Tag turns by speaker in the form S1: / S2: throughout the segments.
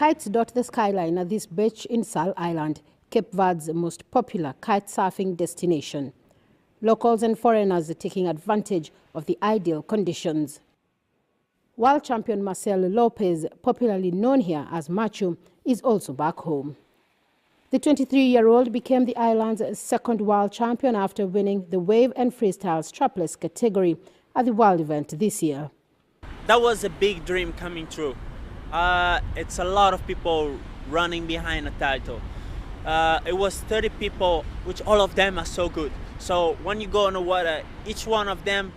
S1: Kites dot the skyline at this beach in Sal Island, Cape Verde's most popular kite surfing destination. Locals and foreigners are taking advantage of the ideal conditions. World champion Marcel Lopez, popularly known here as Machu, is also back home. The 23-year-old became the island's second world champion after winning the wave and freestyle strapless category at the world event this year.
S2: That was a big dream coming true. It's a lot of people running behind a title. It was 30 people, which all of them are so good. So when you go on the water, each one of them,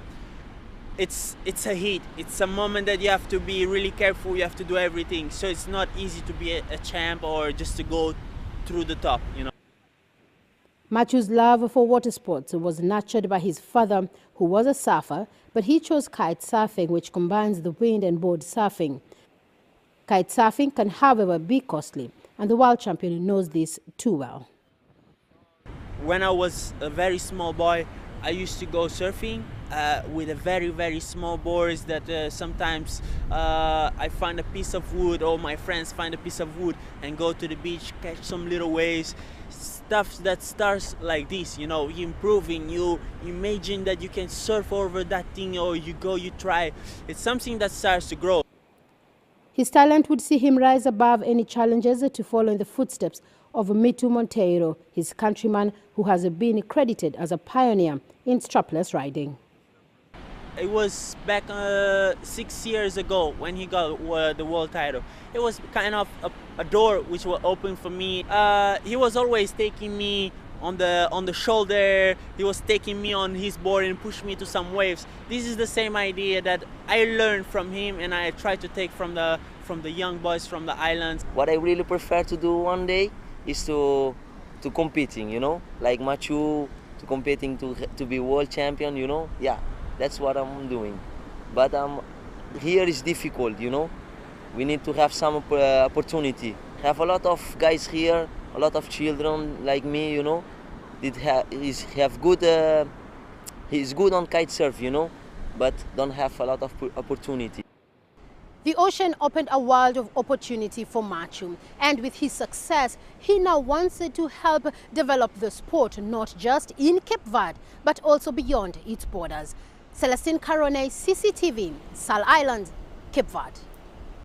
S2: it's a hit. It's a moment that you have to be really careful. You have to do everything. So it's not easy to be a champ or just to go through the top, you know.
S1: Machu's love for water sports was nurtured by his father, who was a surfer, but he chose kite surfing, which combines the wind and board surfing. Kite surfing can, however, be costly, and the world champion knows this too well.
S2: When I was a very small boy, I used to go surfing with a very, very small boards that sometimes I find a piece of wood, or my friends find a piece of wood and go to the beach, catch some little waves. Stuff that starts like this, you know, you improving, you imagine that you can surf over that thing, or you try. It's something that starts to grow.
S1: His talent would see him rise above any challenges to follow in the footsteps of Mitu Monteiro, his countryman who has been credited as a pioneer in strapless riding.
S2: It was back 6 years ago when he got the world title. It was kind of a door which was open for me. He was always taking me on the shoulder. He was taking me on his board and push me to some waves. This is the same idea that I learned from him, and I try to take from the young boys from the islands.
S3: What I really prefer to do one day is to competing, you know, like Machu, to competing to be world champion, you know. Yeah, that's what I'm doing. But here is difficult, you know. We need to have some opportunity. Have a lot of guys here, a lot of children like me, you know. He's good on kite surf, you know, but don't have a lot of opportunity.
S1: The ocean opened a world of opportunity for Machu, and with his success, he now wants to help develop the sport not just in Cape Verde, but also beyond its borders. Celestine Carone, CCTV, Sal Island, Cape Verde.